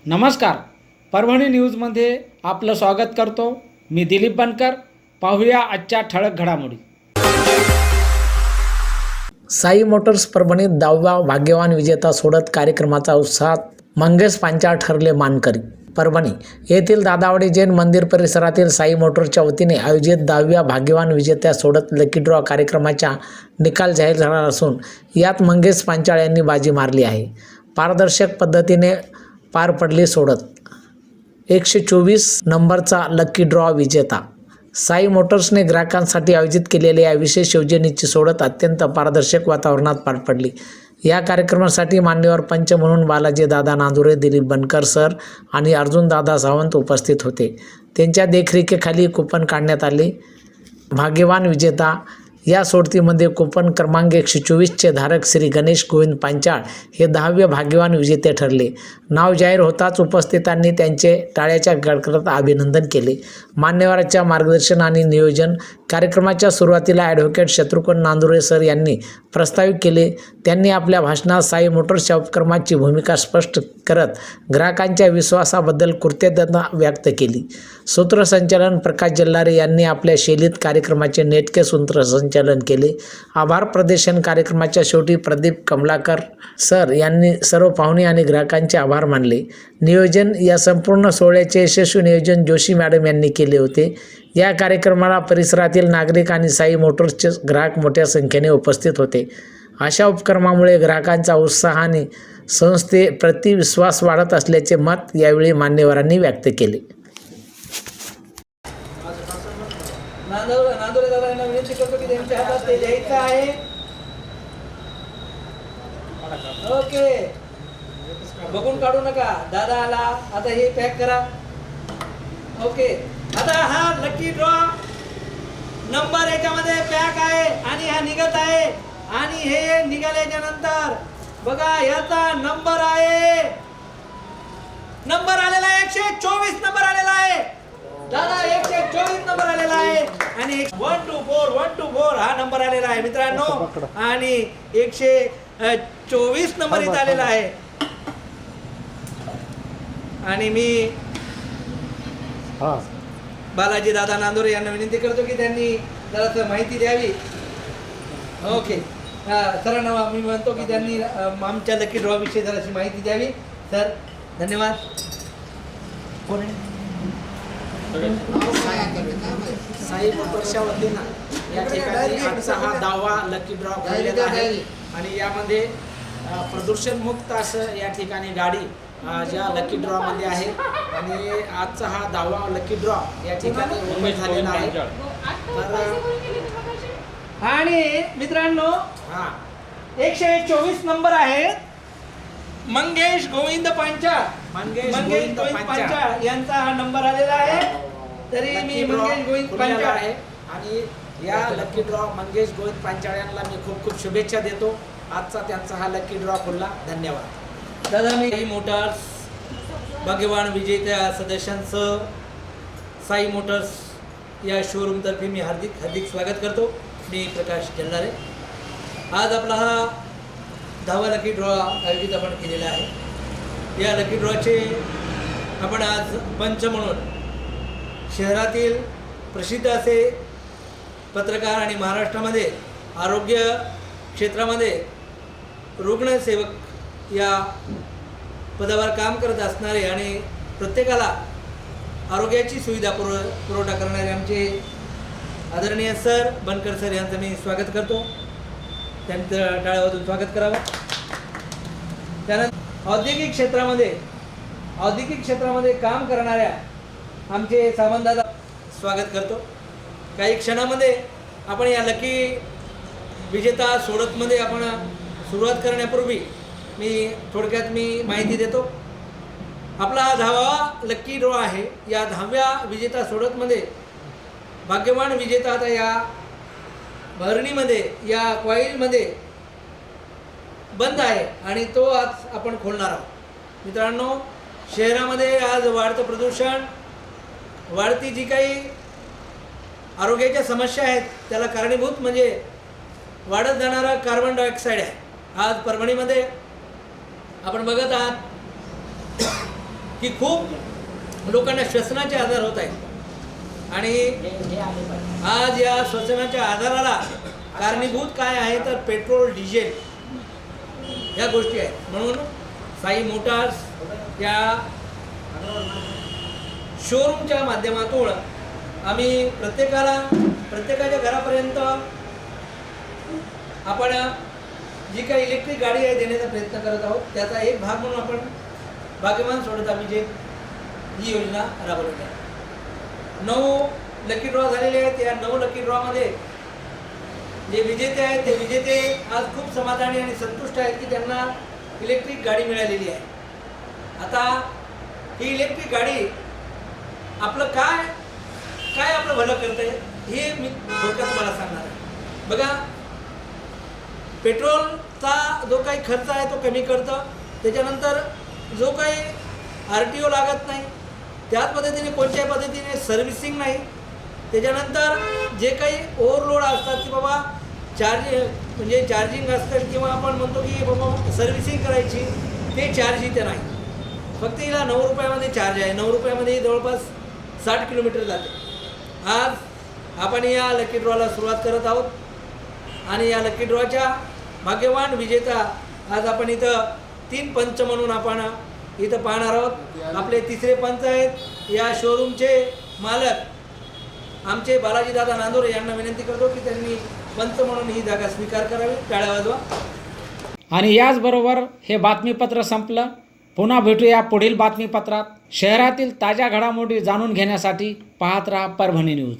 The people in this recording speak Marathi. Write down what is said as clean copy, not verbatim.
नमस्कार, परभणी न्यूजमध्ये आपलं स्वागत करतो. मी दिलीप बनकर. पाहूया आजच्या ठळक घडामोडी. साई मोटर्स परभणीत 10वा भाग्यवान विजेता सोडत कार्यक्रमाचा उत्साहात मंगेश पांचाळ ठरले मानकरी. परभणी येथील दादावाडी जैन मंदिर परिसरातील साई मोटर्सच्या वतीने आयोजित 10व्या भाग्यवान विजेत्या सोडत लकी ड्रॉ कार्यक्रमाचा निकाल जाहीर झाला असून यात मंगेश पांचाळ यांनी बाजी मारली आहे. पारदर्शक पद्धतीने पार पडली सोडत. 124 नंबरचा लकी ड्रॉ विजेता. साई मोटर्सने ग्राहकांसाठी आयोजित केलेल्या या विशेष योजनेची सोडत अत्यंत पारदर्शक वातावरणात पार पडली. या कार्यक्रमासाठी मान्यवर पंच म्हणून बालाजी दादा नांदुरे, दिलीप बनकर सर आणि अर्जुन दादा सावंत उपस्थित होते. त्यांच्या देखरेखीखाली कुपन काढण्यात आले. भाग्यवान विजेता या सोडतीमध्ये कुपन क्रमांक 124चे धारक श्री गणेश गोविंद पांचाळ हे 10वे भाग्यवान विजेते ठरले. नाव जाहीर होताच उपस्थितांनी त्यांचे टाळ्याच्या गडगडात अभिनंदन केले. मान्यवरांच्या मार्गदर्शन आणि नियोजन. कार्यक्रमाच्या सुरुवातीला ॲडव्होकेट शत्रुघ्न नांदुरे सर यांनी प्रस्तावित केले. त्यांनी आपल्या भाषणात साई मोटर्सच्या उपक्रमाची भूमिका स्पष्ट करत ग्राहकांच्या विश्वासाबद्दल कृतज्ञता व्यक्त केली. सूत्रसंचालन प्रकाश जल्लारे यांनी आपल्या शैलीत कार्यक्रमाचे नेटके सूत्रसंचालन केले. आभार प्रदर्शन. कार्यक्रमाच्या शेवटी प्रदीप कमलाकर सर यांनी सर्व पाहुणे आणि ग्राहकांचे आभार मानले. नियोजन. या संपूर्ण सोहळ्याचे यशस्वी नियोजन जोशी मॅडम यांनी केले होते. या कार्यक्रमाला परिसरातील नागरिक आणि साई मोटर्सचे ग्राहक मोठ्या संख्येने उपस्थित होते. अशा उपक्रमामुळे ग्राहकांचा उत्साहाने संस्थेप्रती विश्वास वाढत असल्याचे मत यावेळी मान्यवरांनी व्यक्त केले. नांदुरे दादांना विनंती करतो की त्यांच्या हातात ते द्यायचं आहे. ओके, बघून काढू नका. दादा आला, आता हे पॅक करा. ओके, आता हा लकी ड्रॉ नंबर याच्यामध्ये पॅक आहे आणि हा निघत आहे. आणि हे निघाल्याच्या नंतर बघा याचा नंबर आहे, नंबर आलेला आहे 124 नंबर आलेला आहे. दादा 124 नंबर आलेला आहे आणि 124 हा नंबर आलेला आहे मित्रांनो. आणि 124 नंबर इथं आलेला आहे. आणि मी बालाजी दादा नांदुरे यांना विनंती करतो की त्यांनी जरा माहिती द्यावी. ओके, सरांना मी म्हणतो की त्यांनी आमच्या लकी ड्रॉ विषयी जराशी माहिती द्यावी. सर धन्यवाद. कोण आहे? साई मोटर्सच्या वतीनं या ठिकाणी आजचा हा 10वा लकी ड्रॉ केलेला आहे आणि यामध्ये प्रदूषणमुक्त असं या ठिकाणी गाडी ज्या लकी ड्रॉमध्ये आहे आणि आजचा हा 10वा लकी ड्रॉ या ठिकाणी ओपन झालेला आहे. आणि मित्रांनो 124 नंबर आहेत. मंगेश गोविंद पांचाळ यांचा हा नंबर आलेला आहे. तरी मी मंगेश गोविंद पांचाळ आहे आणि या लकी ड्रॉ मंगेश गोविंद पांचाळ यांना मी खूप खूप शुभेच्छा देतो. आजचा त्यांचा हा लकी ड्रॉ खुलला. धन्यवाद. दादा मी मोटार्स भाग्यवान विजेत्या सदस्यांसह साई मोटर्स या शोरूमतर्फे मी हार्दिक स्वागत करतो. मी प्रकाश जल्लारे. आज आपला हा 10वा लकी ड्रॉ आयोजित आपण केलेला आहे. या लकी ड्रॉचे आपण आज पंच म्हणून शहरातील प्रसिद्ध असे पत्रकार आणि महाराष्ट्रामध्ये आरोग्य क्षेत्रामध्ये रुग्णसेवक या पदावर काम करत असणारे आणि प्रत्येकाला आरोग्याची सुविधा पुरवठा करणारे आमचे आदरणीय सर बनकर सर यांचं मी स्वागत करतो. त्यांचं टाळ्यावाजून स्वागत करावं. त्यानंतर औद्योगिक क्षेत्रामध्ये काम करणाऱ्या आमचे सावंतदादा स्वागत करतो. काही क्षणामध्ये आपण या लकी विजेता सोडतमध्ये आपण सुरुवात करण्यापूर्वी मी थोडक्यात माहिती देतो. आपला हा 10वा लकी ड्रॉ आहे. या 10व्या विजेता सोडतमध्ये भाग्यवान विजेता आता या भरणीमध्ये या कॉईलमध्ये बंद आहे आणि तो आज आपण खोलणार आहोत. मित्रांनो, शहरामध्ये आज वाढतं प्रदूषण, वाढती जी काही आरोग्याच्या समस्या आहेत त्याला कारणीभूत म्हणजे वाढत जाणारा कार्बन डायऑक्साईड आहे. आज परभणीमध्ये आपण बघत आहात की खूप लोकांना श्वसनाचे आजार होत आहेत आणि आज या श्वसनाच्या आजाराला कारणीभूत काय आहे तर पेट्रोल डिझेल या गोष्टी आहेत. म्हणून साई मोटार्स या शोरूमच्या माध्यमातून आम्ही प्रत्येकाच्या घरापर्यंत आपण जी काही इलेक्ट्रिक गाडी आहे देण्याचा प्रयत्न करत आहोत. त्याचा एक भाग म्हणून आपण भाग्यवान सोडत अभिषेक ही योजना राबवली आहे. 9 लकी ड्रॉ झालेले आहेत. या 9 लकी ड्रॉमध्ये जे विजेते आहेत ते विजेते आज खूप समाधानी आणि संतुष्ट आहेत की त्यांना इलेक्ट्रिक गाडी मिळालेली आहे. आता ही इलेक्ट्रिक गाडी आपलं काय आपलं भलं करते हे मी थोडक्यात तुम्हाला सांगणार आहे. बघा, पेट्रोलचा जो काही खर्च आहे तो कमी करतं. त्याच्यानंतर जो काही RTO लागत नाही, त्याच पद्धतीने कोणत्याही पद्धतीने सर्व्हिसिंग नाही. त्याच्यानंतर जे काही ओव्हरलोड असतात की बाबा चार्जिंग असतं किंवा आपण म्हणतो की बाबा सर्व्हिसिंग करायची, ते चार्ज इथे नाही. फक्त हिला 9 रुपयामध्ये चार्ज आहे. 9 रुपयामध्ये जवळपास 60 किलोमीटर जाते. आज आपण या लकी ड्रॉला सुरुवात करत आहोत आणि या लकी ड्रॉच्या भाग्यवान विजेता आज आपण इथं 3 पंच म्हणून आपण इथं पाहणार आहोत. आपले तिसरे पंच आहेत या शोरूमचे मालक आमचे बालाजीदादा नांदोरे यांना विनंती करतो की त्यांनी पंच म्हणून ही जागा स्वीकार करावी. टाळ्या वाजवा. आणि याचबरोबर हे बातमीपत्र संपलं. पुन्हा भेटूया पुढील बातमीपत्रात. शहरातील ताज्या घडामोडी जाणून घेण्यासाठी पाहत राहा परभणी न्यूज.